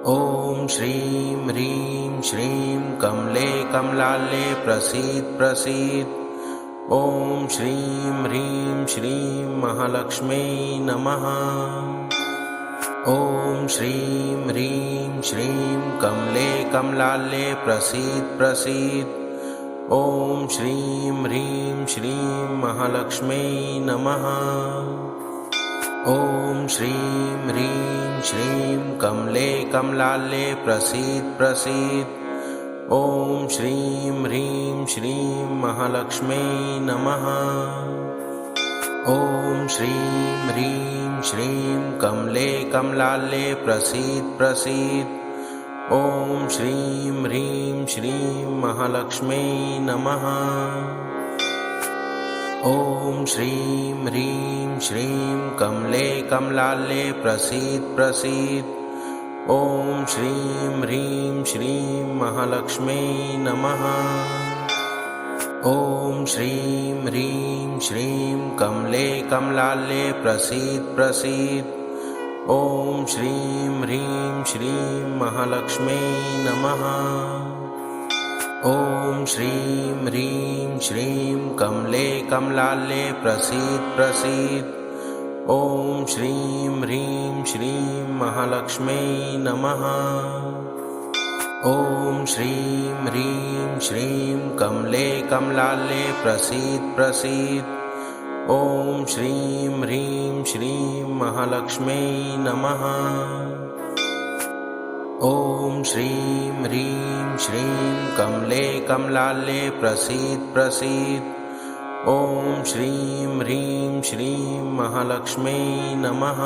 ॐ श्रीं ह्रीं श्रीं कमले कमलाले प्रसीद प्रसीद। ॐ श्रीं ह्रीं श्रीं महालक्ष्मी नमः। ॐ श्रीं ह्रीं श्रीं कमले कमलाले प्रसीद प्रसीद। ॐ श्रीं ह्रीं श्रीं महालक्ष्मी नमः। ॐ श्रीं ह्रीं श्रीं कमले कमलाले प्रसीद प्रसीद। ॐ श्रीं ह्रीं श्रीं महालक्ष्मी नमः। ॐ श्रीं ह्रीं श्रीं कमले कमलाले प्रसीद प्रसीद। ॐ श्रीं ह्रीं श्रीं महालक्ष्मी नमः। ॐ श्रीं ह्रीं श्रीं कमले कमलाले प्रसीद प्रसीद। ॐ श्रीं ह्रीं श्रीं महालक्ष्मी नमः। ॐ श्रीं ह्रीं श्रीं कमले कमलाले प्रसीद प्रसीद। ॐ श्रीं ह्रीं श्रीं महालक्ष्मी नमः। ॐ श्रीं ह्रीं श्रीं कमले कमलाले प्रसीद प्रसीद। ॐ श्रीं ह्रीं श्रीं महालक्ष्मी नमः। ॐ श्रीं ह्रीं श्रीं कमले कमलाले प्रसीद प्रसीद। ॐ श्रीं ह्रीं श्रीं महालक्ष्मी नमः। ॐ श्रीं ह्रीं श्रीं कमले कमलाले प्रसीद प्रसीद। ॐ श्रीं ह्रीं श्रीं महालक्ष्मी नमः।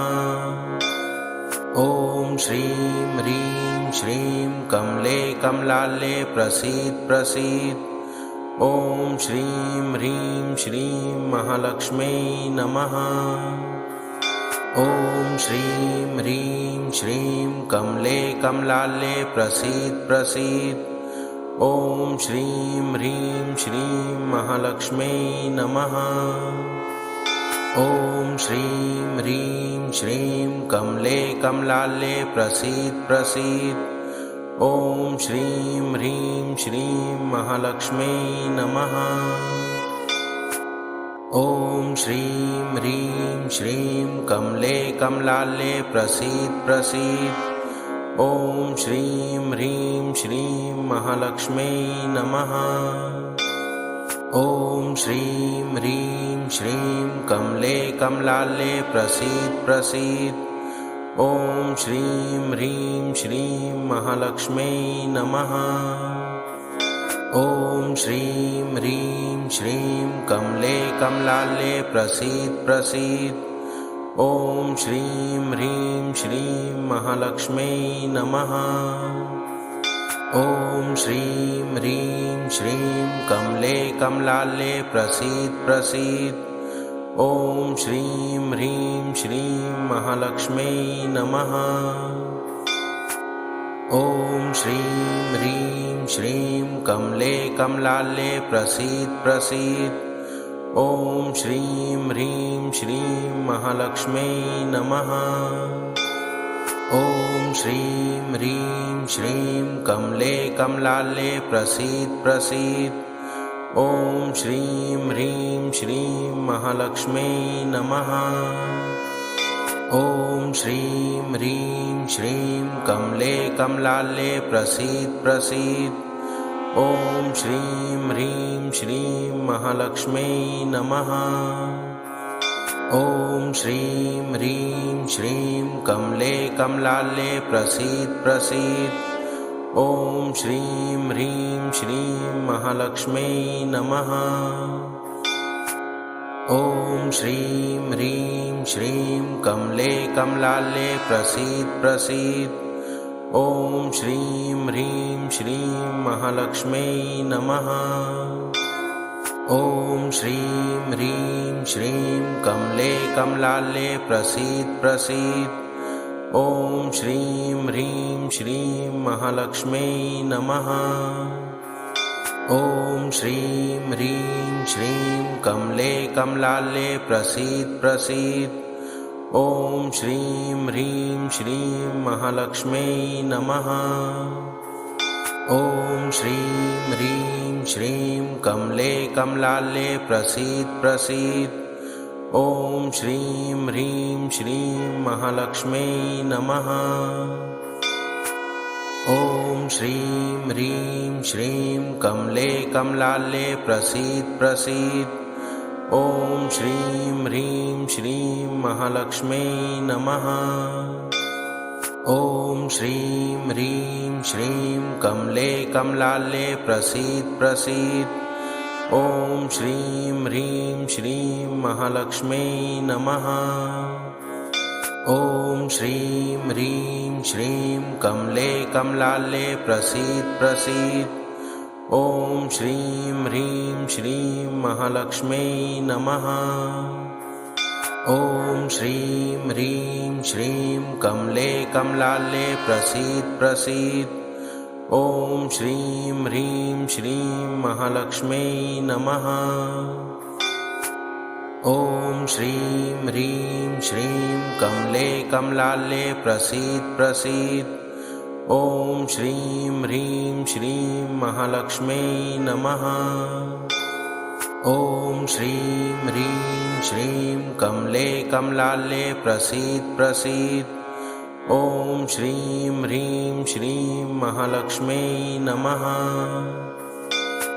ॐ श्रीं ह्रीं श्रीं कमले कमलाले प्रसीद प्रसीद। ॐ श्रीं ह्रीं श्रीं महालक्ष्मी नमः। ॐ श्रीं ह्रीं श्रीं कमले कमलाले प्रसीद प्रसीद। ॐ श्रीं ह्रीं श्रीं महालक्ष्मी नमः। ॐ श्रीं ह्रीं श्रीं कमले कमलाले प्रसीद प्रसीद। ॐ श्रीं ह्रीं श्रीं महालक्ष्मी नमः। ॐ श्रीं ह्रीं श्रीं कमले कमलाले प्रसीद प्रसीद। ॐ श्रीं ह्रीं श्रीं महालक्ष्मी नमः। ॐ श्रीं ह्रीं श्रीं कमले कमलाले प्रसीद प्रसीद। ॐ श्रीं ह्रीं श्रीं महालक्ष्मी नमः। ॐ श्रीं ह्रीं श्रीं कमले कमलाले प्रसीद प्रसीद। ॐ श्रीं ह्रीं श्रीं महालक्ष्मी नमः। ॐ श्रीं ह्रीं श्रीं कमले कमलाले प्रसीद प्रसीद। ॐ श्रीं ह्रीं श्रीं महालक्ष्मी नमः। ॐ श्रीं ह्रीं श्रीं कमले कमलाले प्रसीद प्रसीद। ॐ श्रीं ह्रीं श्रीं महालक्ष्मी नमः। ॐ श्रीं ह्रीं श्रीं कमले कमलाले प्रसीद प्रसीद। ॐ श्रीं ह्रीं श्रीं महालक्ष्मी नमः। ॐ श्रीं ह्रीं श्रीं कमले कमलाले प्रसीद प्रसीद। ॐ श्रीं ह्रीं श्रीं महालक्ष्मी नमः। ॐ श्रीं ह्रीं श्रीं कमले कमलाले प्रसीद प्रसीद। ॐ श्रीं ह्रीं श्रीं महालक्ष्मी नमः। ॐ श्रीं ह्रीं श्रीं कमले कमलाले प्रसीद प्रसीद। ॐ श्रीं ह्रीं श्रीं महालक्ष्मी नमः। ॐ श्रीं ह्रीं श्रीं कमले कमलाले प्रसीद प्रसीद। ॐ श्रीं ह्रीं श्रीं महालक्ष्मी नमः। ॐ श्रीं ह्रीं श्रीं कमले कमलाले प्रसीद प्रसीद। ॐ श्रीं ह्रीं श्रीं महालक्ष्म्यै नमः। ॐ श्रीं ह्रीं श्रीं कमले कमलालये प्रसीद प्रसीद। ॐ श्रीं ह्रीं श्रीं महालक्ष्म्यै नमः। ॐ श्रीं ह्रीं श्रीं कमले कमलालये प्रसीद प्रसीद। ॐ श्रीं ह्रीं श्रीं महालक्ष्म्यै नमः। ॐ श्रीं ह्रीं श्रीं कमले कमलालये प्रसीद प्रसीद। ॐ श्रीं ह्रीं श्रीं महालक्ष्म्यै नमः। ॐ श्रीं ह्रीं श्रीं कमले कमलालये प्रसीद प्रसीद। ॐ श्रीं ह्रीं श्रीं महालक्ष्म्यै नमः। ॐ श्रीं ह्रीं श्रीं कमले कमलालये प्रसीद प्रसीद। ॐ श्रीं ह्रीं श्रीं महालक्ष्म्यै नमः। ॐ श्रीं ह्रीं श्रीं कमले कमलालये प्रसीद प्रसीद। ॐ श्रीं ह्रीं श्रीं महालक्ष्म्यै नमः। ॐ श्रीं ह्रीं श्रीं कमले कमलालये प्रसीद प्रसीद। ॐ श्रीं ह्रीं श्रीं महालक्ष्म्यै नमः।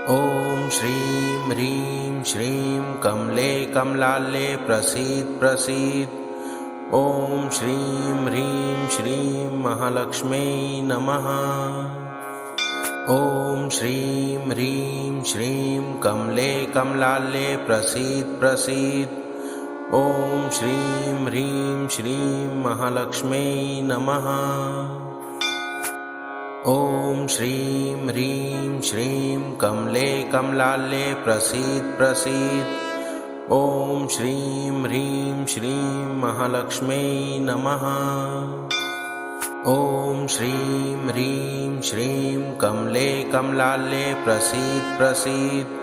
ॐ श्रीं ह्रीं श्रीं कमले कमलालये प्रसीद प्रसीद। ॐ श्रीं ह्रीं श्रीं महालक्ष्म्यै नमः। ॐ श्रीं ह्रीं श्रीं कमले कमलालये प्रसीद प्रसीद। ॐ श्रीं ह्रीं श्रीं महालक्ष्म्यै नमः। ॐ श्रीं ह्रीं श्रीं कमले कमलालये प्रसीद प्रसीद। ॐ श्रीं ह्रीं श्रीं महालक्ष्म्यै नमः। ॐ श्रीं ह्रीं श्रीं कमले कमलालये प्रसीद प्रसीद।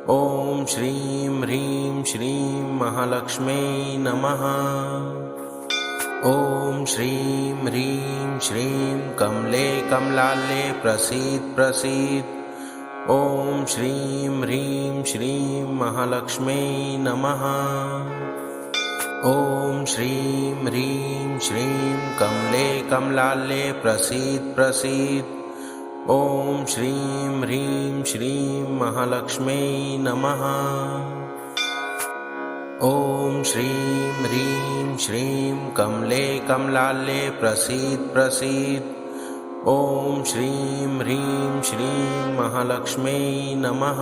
ॐ श्रीं ह्रीं श्रीं महालक्ष्म्यै नमः। ॐ श्रीं ह्रीं श्रीं कमले कमलालये प्रसीद प्रसीद। ॐ श्रीं ह्रीं श्रीं महालक्ष्म्यै नमः। ॐ श्रीं ह्रीं श्रीं कमले कमलालये प्रसीद प्रसीद। ॐ श्रीं ह्रीं श्रीं महालक्ष्म्यै नमः। ॐ श्रीं ह्रीं श्रीं कमले कमलालये प्रसीद प्रसीद। ॐ श्रीं ह्रीं श्रीं महालक्ष्म्यै नमः।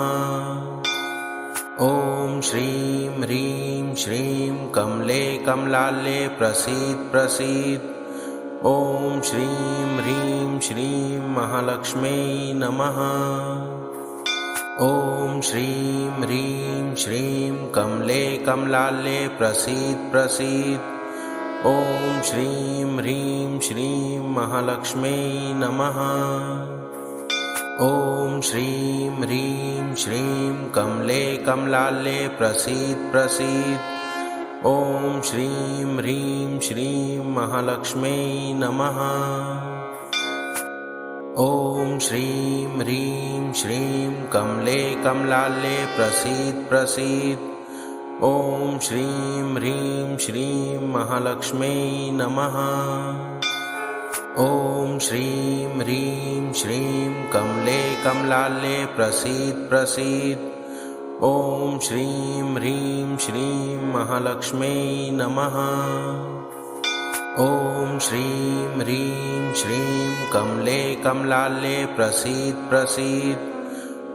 ॐ श्रीं ह्रीं श्रीं कमले कमलालये प्रसीद प्रसीद। ॐ श्रीं ह्रीं श्रीं महालक्ष्म्यै नमः। ॐ श्रीं ह्रीं श्रीं कमले कमलालये प्रसीद प्रसीद। ॐ श्रीं ह्रीं श्रीं महालक्ष्म्यै नमः। ॐ श्रीं ह्रीं श्रीं कमले कमलालये प्रसीद प्रसीद। ॐ श्रीं ह्रीं श्रीं महालक्ष्म्यै नमः। ॐ श्रीं ह्रीं श्रीं कमले कमलालये प्रसीद प्रसीद। ॐ श्रीं ह्रीं श्रीं महालक्ष्म्यै नमः। ॐ श्रीं ह्रीं श्रीं कमले कमलालये प्रसीद प्रसीद। ॐ श्रीं ह्रीं श्रीं महालक्ष्म्यै नमः। ॐ श्रीं ह्रीं श्रीं कमले कमलालये प्रसीद प्रसीद।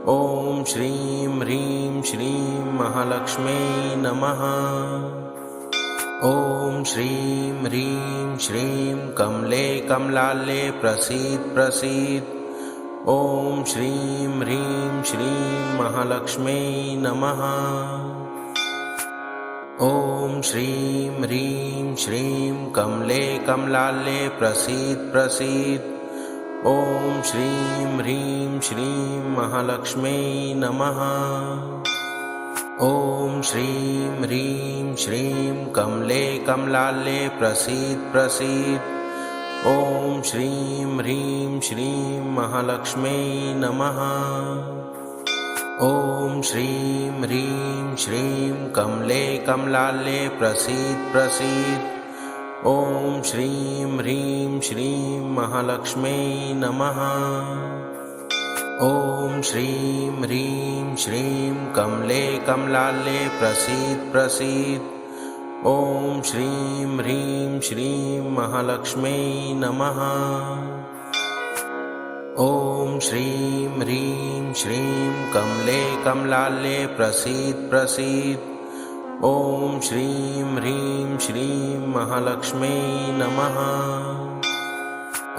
ॐ श्रीं ह्रीं श्रीं महालक्ष्म्यै नमः। ॐ श्रीं ह्रीं श्रीं कमले कमलालये प्रसीद प्रसीद। ॐ श्रीं ह्रीं श्रीं महालक्ष्म्यै नमः। ॐ श्रीं ह्रीं श्रीं कमले कमलालये प्रसीद प्रसीद। ॐ श्रीं ह्रीं श्रीं महालक्ष्म्यै नमः। ॐ श्रीं ह्रीं श्रीं कमले कमलाले प्रसीद प्रसीद। ॐ श्रीं ह्रीं श्रीं महालक्ष्मी नमः। ॐ श्रीं ह्रीं श्रीं कमले कमलाले प्रसीद प्रसीद। ॐ श्रीं ह्रीं श्रीं महालक्ष्मी नमः। ॐ श्रीं ह्रीं श्रीं कमले कमलाले प्रसीद प्रसीद। ॐ श्रीं ह्रीं श्रीं महालक्ष्मी नमः। ॐ श्रीं ह्रीं श्रीं कमले कमलाले प्रसीद प्रसीद। ॐ श्रीं ह्रीं श्रीं महालक्ष्मी नमः।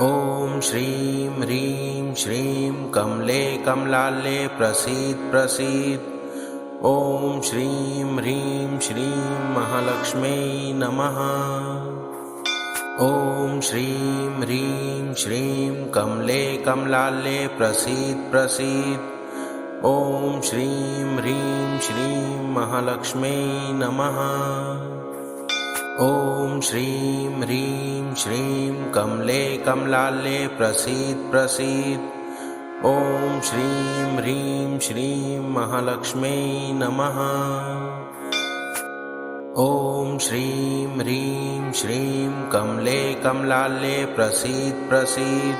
ॐ श्रीं ह्रीं श्रीं कमले कमलाले प्रसीद प्रसीद। ॐ श्रीं ह्रीं श्रीं महालक्ष्मी नमः। ॐ श्रीं ह्रीं श्रीं कमले कमलाले प्रसीद प्रसीद। ॐ श्रीं ह्रीं श्रीं महालक्ष्मी नमः। ॐ श्रीं ह्रीं श्रीं कमले कमलाले प्रसीद प्रसीद। ॐ श्रीं ह्रीं श्रीं महालक्ष्मी नमः। ॐ श्रीं ह्रीं श्रीं कमले कमलाले प्रसीद प्रसीद।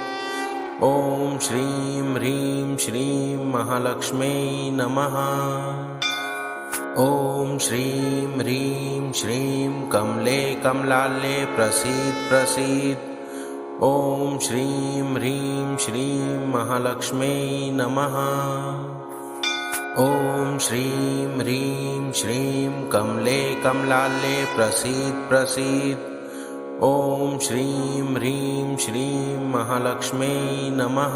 ॐ श्रीं ह्रीं श्रीं महालक्ष्मी नमः। ॐ श्रीं ह्रीं श्रीं कमले कमलाले प्रसीद प्रसीद। ॐ श्रीं ह्रीं श्रीं महालक्ष्मी नमः। ॐ श्रीं ह्रीं श्रीं कमले कमलाले प्रसीद प्रसीद। ॐ श्रीं ह्रीं श्रीं महालक्ष्मी नमः।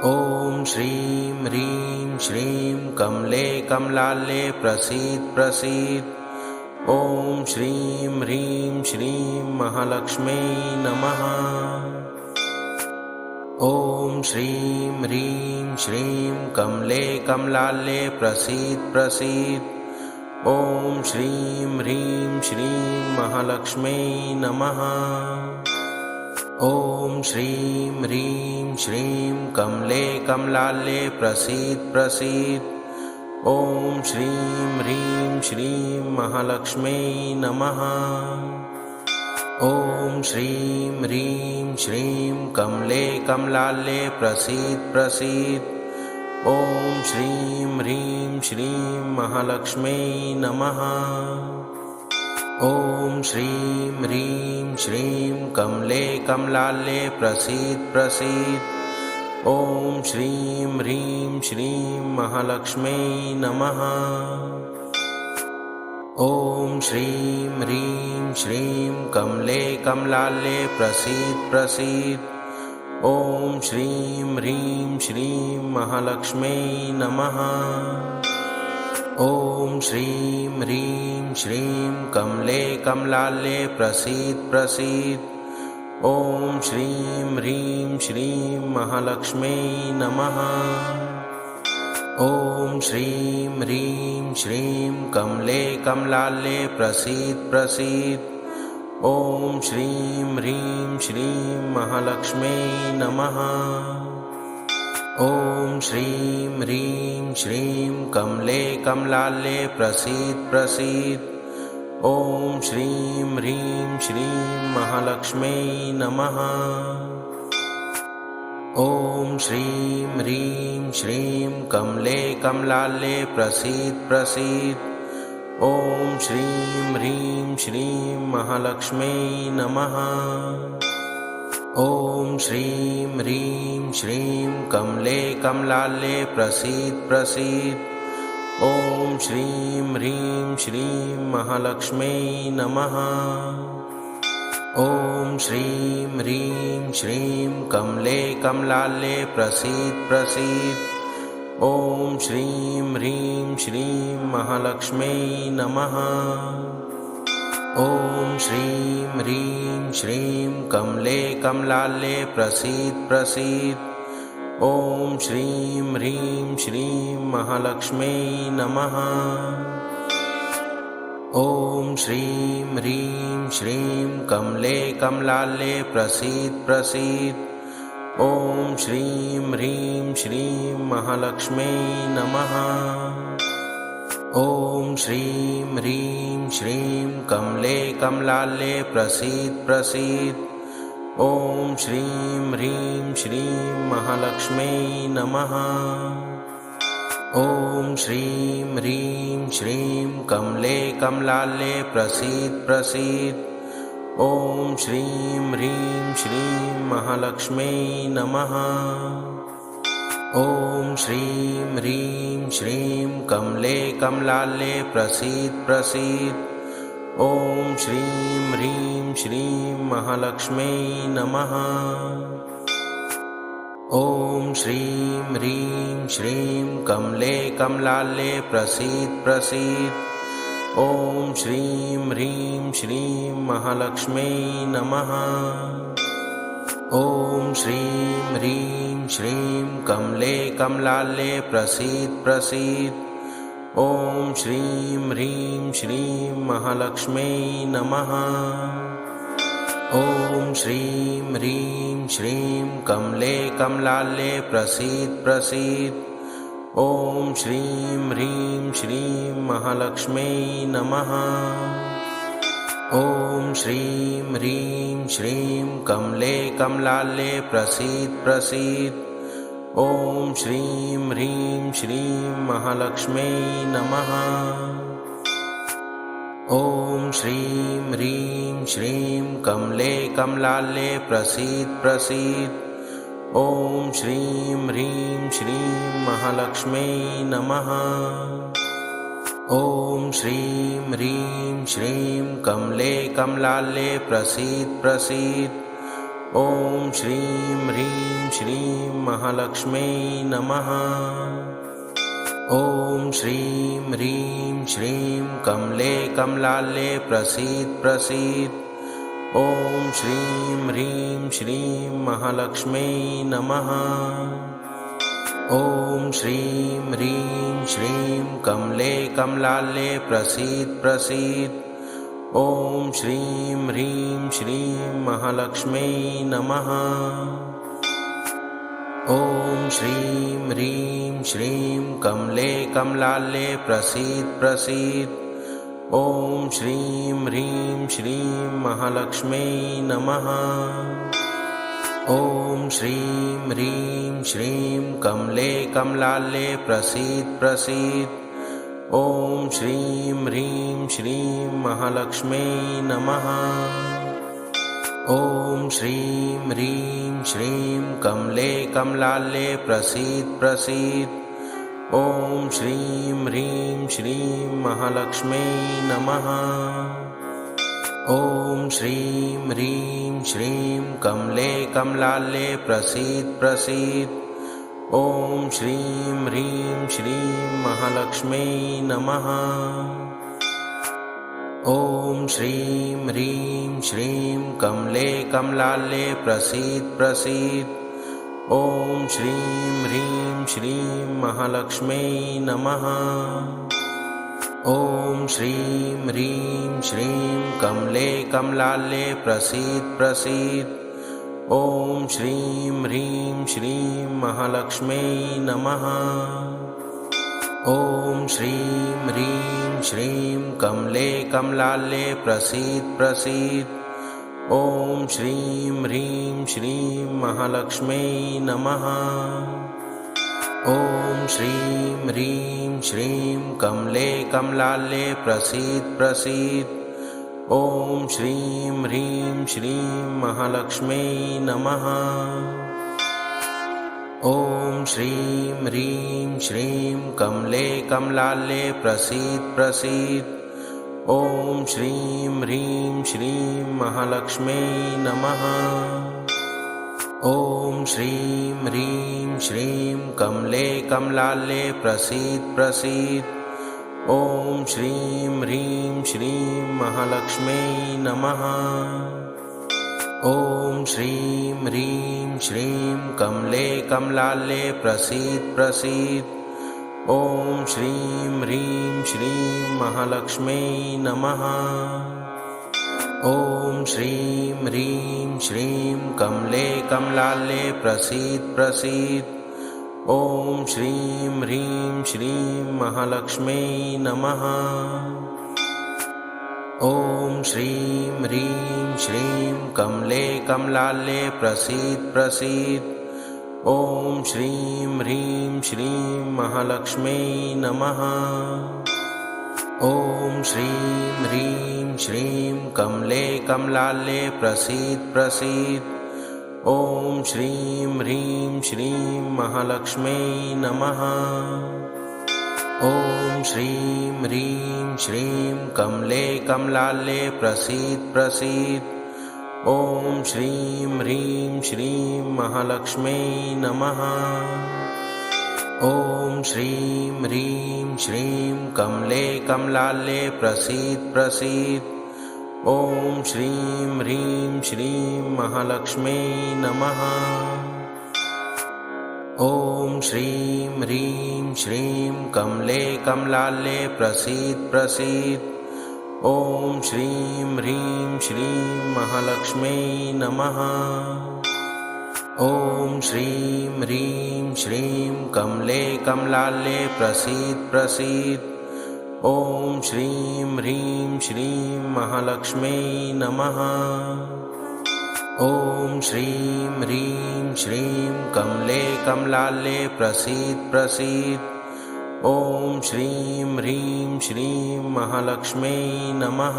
ॐ श्रीं ह्रीं श्रीं कमले कमलाले प्रसीद प्रसीद। ॐ श्रीं ह्रीं श्रीं महालक्ष्मी नमः। ॐ श्रीं ह्रीं श्रीं कमले कमलाले प्रसीद प्रसीद। ॐ श्रीं ह्रीं श्रीं महालक्ष्मी नमः। ॐ श्रीं ह्रीं श्रीं कमले कमलाले प्रसीद प्रसीद। ॐ श्रीं ह्रीं श्रीं महालक्ष्मी नमः। ॐ श्रीं ह्रीं श्रीं कमले कमलाले प्रसीद प्रसीद। ॐ श्रीं ह्रीं श्रीं महालक्ष्मी नमः। ॐ श्रीं ह्रीं श्रीं कमले कमलाले प्रसीद प्रसीद। ॐ श्रीं ह्रीं श्रीं महालक्ष्मी नमः। ॐ श्रीं ह्रीं श्रीं कमले कमलाले प्रसीद प्रसीद। ॐ श्रीं ह्रीं श्रीं महालक्ष्मी नमः। ॐ श्रीं ह्रीं श्रीं कमले कमलाले प्रसीद प्रसीद। ॐ श्रीं ह्रीं श्रीं महालक्ष्मी नमः। ॐ श्रीं ह्रीं श्रीं कमले कमलाले प्रसीद प्रसीद। ॐ श्रीं ह्रीं श्रीं महालक्ष्मी नमः। ॐ श्रीं ह्रीं श्रीं कमले कमलाले प्रसीद प्रसीद। ॐ श्रीं ह्रीं श्रीं महालक्ष्मी नमः। ॐ श्रीं ह्रीं श्रीं कमले कमलाले प्रसीद प्रसीद। ॐ श्रीं ह्रीं श्रीं महालक्ष्मी नमः। ॐ श्रीं ह्रीं श्रीं कमले कमलाले प्रसीद प्रसीद। ॐ श्रीं ह्रीं श्रीं महालक्ष्मी नमः। ॐ श्रीं ह्रीं श्रीं कमले कमलाले प्रसीद प्रसीद। ॐ श्रीं ह्रीं श्रीं महालक्ष्मी नमः। ॐ श्रीं ह्रीं श्रीं कमले कमलाले प्रसीद प्रसीद। ॐ श्रीं ह्रीं श्रीं महालक्ष्म्यै नमः। ॐ श्रीं ह्रीं श्रीं कमले कमलालये प्रसीद प्रसीद। ॐ श्रीं ह्रीं श्रीं महालक्ष्म्यै नमः। ॐ श्रीं ह्रीं श्रीं कमले कमलालये प्रसीद प्रसीद। ॐ श्रीं ह्रीं श्रीं महालक्ष्म्यै नमः। ॐ श्रीं ह्रीं श्रीं कमले कमलालये प्रसीद प्रसीद। ॐ श्रीं ह्रीं श्रीं महालक्ष्म्यै नमः। ॐ श्रीं ह्रीं श्रीं कमले कमलालये प्रसीद प्रसीद। ॐ श्रीं ह्रीं श्रीं महालक्ष्म्यै नमः। ॐ श्रीं ह्रीं श्रीं कमले कमलालये प्रसीद प्रसीद। ॐ श्रीं ह्रीं श्रीं महालक्ष्म्यै नमः। ॐ श्रीं ह्रीं श्रीं कमले कमलालये प्रसीद प्रसीद। ॐ श्रीं ह्रीं श्रीं महालक्ष्म्यै नमः। ॐ श्रीं ह्रीं श्रीं कमले कमलालये प्रसीद प्रसीद। ॐ श्रीं ह्रीं श्रीं महालक्ष्म्यै नमः। ॐ श्रीं ह्रीं श्रीं कमले कमलालये प्रसीद प्रसीद। ॐ श्रीं ह्रीं श्रीं महालक्ष्म्यै नमः। ॐ श्रीं ह्रीं श्रीं कमले कमलालये प्रसीद प्रसीद। ॐ श्रीं ह्रीं श्रीं महालक्ष्म्यै नमः। ॐ श्रीं ह्रीं श्रीं कमले कमलालये प्रसीद प्रसीद। ॐ श्रीं ह्रीं श्रीं महालक्ष्म्यै नमः। ॐ श्रीं ह्रीं श्रीं कमले कमलालये प्रसीद प्रसीद। ॐ श्रीं ह्रीं श्रीं महालक्ष्म्यै नमः। ॐ श्रीं ह्रीं श्रीं कमले कमलालये प्रसीद प्रसीद। ॐ श्रीं ह्रीं श्रीं महालक्ष्म्यै नमः। ॐ श्रीं ह्रीं श्रीं कमले कमलालये प्रसीद प्रसीद। ॐ श्रीं ह्रीं श्रीं महालक्ष्म्यै नमः। ॐ श्रीं ह्रीं श्रीं कमले कमलालये प्रसीद प्रसीद। ॐ श्रीं ह्रीं श्रीं महालक्ष्म्यै नमः। ॐ श्रीं ह्रीं श्रीं कमले कमलालये प्रसीद प्रसीद। ॐ श्रीं ह्रीं श्रीं महालक्ष्म्यै नमः। ॐ श्रीं ह्रीं श्रीं कमले कमलालये प्रसीद प्रसीद। ॐ श्रीं ह्रीं श्रीं महालक्ष्म्यै नमः। ॐ श्रीं ह्रीं श्रीं कमले कमलालये प्रसीद प्रसीद। ॐ श्रीं ह्रीं श्रीं महालक्ष्म्यै नमः। ॐ श्रीं ह्रीं श्रीं कमले कमलालये प्रसीद प्रसीद। ॐ श्रीं ह्रीं श्रीं महालक्ष्म्यै नमः। ॐ श्रीं ह्रीं श्रीं कमले कमलालये प्रसीद प्रसीद। ॐ श्रीं ह्रीं श्रीं महालक्ष्म्यै नमः। ॐ श्रीं ह्रीं श्रीं कमले कमलालये प्रसीद प्रसीद। ॐ श्रीं ह्रीं श्रीं महालक्ष्म्यै नमः। ॐ श्रीं ह्रीं श्रीं कमले कमलालये प्रसीद प्रसीद। ॐ श्रीं ह्रीं श्रीं महालक्ष्म्यै नमः। ॐ श्रीं ह्रीं श्रीं कमले कमलालये प्रसीद प्रसीद। ॐ श्रीं ह्रीं श्रीं महालक्ष्म्यै नमः। ॐ श्रीं ह्रीं श्रीं कमले कमलाले प्रसीद प्रसीद। ॐ श्रीं ह्रीं श्रीं महालक्ष्मी नमः। ॐ श्रीं ह्रीं श्रीं कमले कमलाले प्रसीद प्रसीद। ॐ श्रीं ह्रीं श्रीं महालक्ष्मी नमः। ॐ श्रीं ह्रीं श्रीं कमले कमलाले प्रसीद प्रसीद। ॐ श्रीं ह्रीं श्रीं महालक्ष्मी नमः। ॐ श्रीं ह्रीं श्रीं कमले कमलाले प्रसीद प्रसीद। ॐ श्रीं ह्रीं श्रीं महालक्ष्मी नमः। ॐ श्रीं ह्रीं श्रीं कमले कमलाले प्रसीद प्रसीद। ॐ श्रीं ह्रीं श्रीं महालक्ष्मी नमः। ॐ श्रीं ह्रीं श्रीं कमले कमलाले प्रसीद प्रसीद। ॐ श्रीं ह्रीं श्रीं महालक्ष्मी नमः। ॐ श्रीं ह्रीं श्रीं कमले कमलाले प्रसीद प्रसीद। ॐ श्रीं ह्रीं श्रीं महालक्ष्मी नमः। ॐ श्रीं ह्रीं श्रीं कमले कमलाले प्रसीद प्रसीद। ॐ श्रीं ह्रीं श्रीं महालक्ष्मी नमः। ॐ श्रीं ह्रीं श्रीं कमले कमलाले प्रसीद प्रसीद। ॐ श्रीं ह्रीं श्रीं महालक्ष्मी नमः।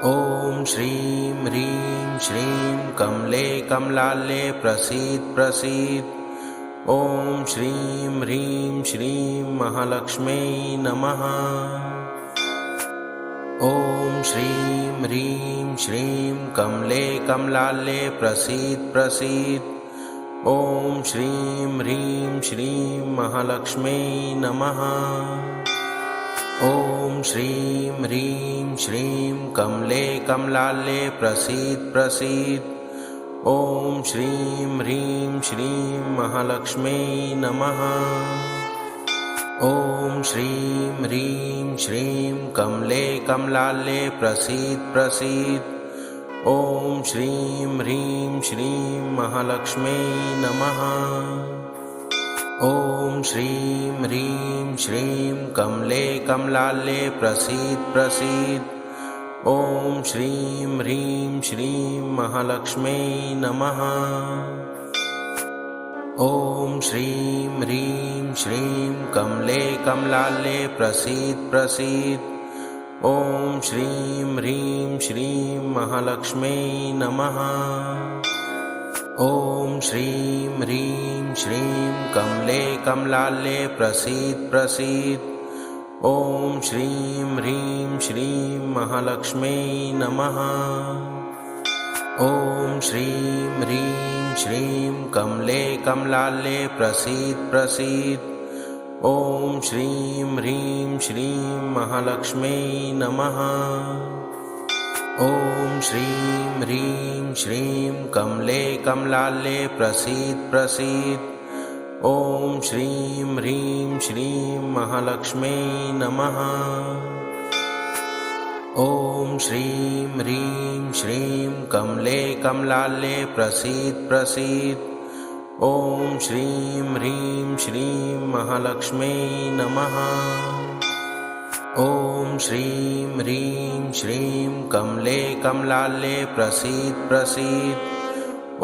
ॐ श्रीं ह्रीं श्रीं कमले कमलाले प्रसीद प्रसीद। ॐ श्रीं ह्रीं श्रीं महालक्ष्मी नमः। ॐ श्रीं ह्रीं श्रीं कमले कमलाले प्रसीद प्रसीद। ॐ श्रीं ह्रीं श्रीं महालक्ष्मी नमः। ॐ श्रीं ह्रीं श्रीं कमले कमलाले प्रसीद प्रसीद। ॐ श्रीं ह्रीं श्रीं महालक्ष्मी नमः। ॐ श्रीं ह्रीं श्रीं कमले कमलाले प्रसीद प्रसीद। ॐ श्रीं ह्रीं श्रीं महालक्ष्मी नमः। ॐ श्रीं ह्रीं श्रीं कमले कमलाले प्रसीद प्रसीद। ॐ श्रीं ह्रीं श्रीं महालक्ष्मी नमः। ॐ श्रीं ह्रीं श्रीं कमले कमलाले प्रसीद प्रसीद। ॐ श्रीं ह्रीं श्रीं महालक्ष्मी नमः। ॐ श्रीं ह्रीं श्रीं कमले कमलाले प्रसीद प्रसीद। ॐ श्रीं ह्रीं श्रीं महालक्ष्मी नमः। ॐ श्रीं ह्रीं श्रीं कमले कमलाले प्रसीद प्रसीद। ॐ श्रीं ह्रीं श्रीं महालक्ष्मी नमः। ॐ श्रीं ह्रीं श्रीं कमले कमलाले प्रसीद प्रसीद। ॐ श्रीं ह्रीं श्रीं महालक्ष्मी नमः। ॐ श्रीं ह्रीं श्रीं कमले कमलाले प्रसीद प्रसीद। ॐ श्रीं ह्रीं श्रीं महालक्ष्मी नमः। ॐ श्रीं ह्रीं श्रीं कमले कमलाले प्रसीद प्रसीद।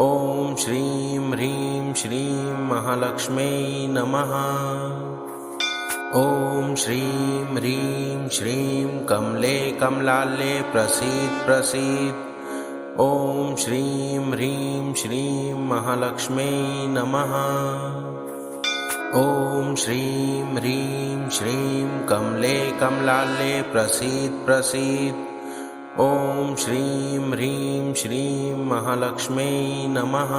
ॐ श्रीं ह्रीं श्रीं महालक्ष्मी नमः। ॐ श्रीं ह्रीं श्रीं कमले कमलाले प्रसीद प्रसीद। ॐ श्रीं ह्रीं श्रीं महालक्ष्मी नमः। ॐ श्रीं ह्रीं श्रीं कमले कमलाले प्रसीद प्रसीद। ॐ श्रीं ह्रीं श्रीं महालक्ष्मी नमः।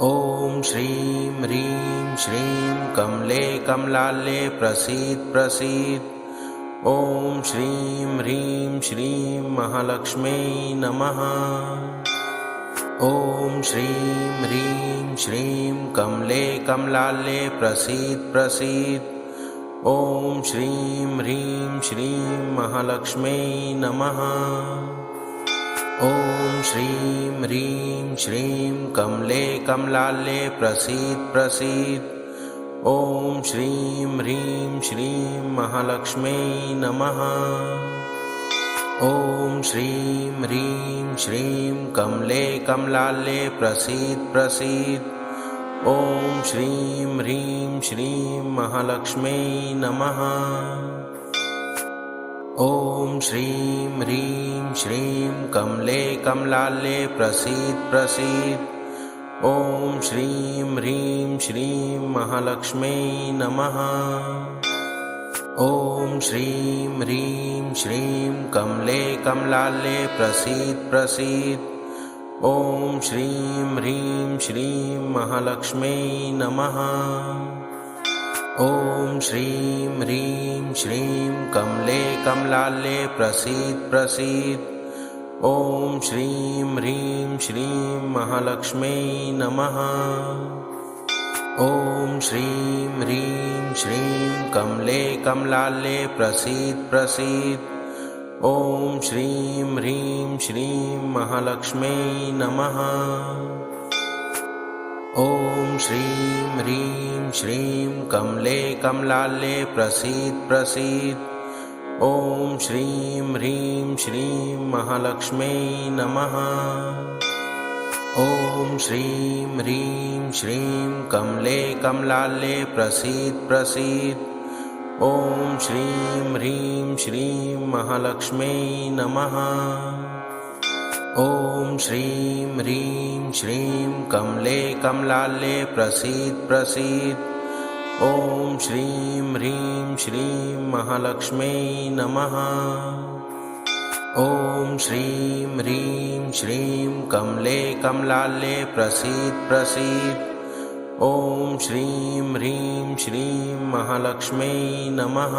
ॐ श्रीं ह्रीं श्रीं कमले कमलाले प्रसीद प्रसीद। ॐ श्रीं ह्रीं श्रीं महालक्ष्म्यै नमः। ॐ श्रीं ह्रीं श्रीं कमले कमलालये प्रसीद प्रसीद। ॐ श्रीं ह्रीं श्रीं महालक्ष्म्यै नमः। ॐ श्रीं ह्रीं श्रीं कमले कमलालये प्रसीद प्रसीद। ॐ श्रीं ह्रीं श्रीं महालक्ष्म्यै नमः। ॐ श्रीं ह्रीं श्रीं कमले कमलालये प्रसीद प्रसीद। ॐ श्रीं ह्रीं श्रीं महालक्ष्म्यै नमः। ॐ श्रीं ह्रीं श्रीं कमले कमलालये प्रसीद प्रसीद। ॐ श्रीं ह्रीं श्रीं महालक्ष्म्यै नमः। ॐ श्रीं ह्रीं श्रीं कमले कमलालये प्रसीद प्रसीद। ॐ श्रीं ह्रीं श्रीं महालक्ष्म्यै नमः। ॐ श्रीं ह्रीं श्रीं कमले कमलालये प्रसीद प्रसीद। ॐ श्रीं ह्रीं श्रीं महालक्ष्म्यै नमः। ॐ श्रीं ह्रीं श्रीं कमले कमलालये प्रसीद प्रसीद। ॐ श्रीं ह्रीं श्रीं महालक्ष्म्यै नमः। ॐ श्रीं ह्रीं श्रीं कमले कमलालये प्रसीद प्रसीद। ॐ श्रीं ह्रीं श्रीं महालक्ष्म्यै नमः। ॐ श्रीं ह्रीं श्रीं कमले कमलालये प्रसीद प्रसीद। ॐ श्रीं ह्रीं श्रीं महालक्ष्म्यै नमः। ॐ श्रीं ह्रीं श्रीं कमले कमलालये प्रसीद प्रसीद। ॐ श्रीं ह्रीं श्रीं महालक्ष्म्यै नमः। ॐ श्रीं ह्रीं श्रीं कमले कमलालये प्रसीद प्रसीद। ॐ श्रीं ह्रीं श्रीं महालक्ष्म्यै नमः।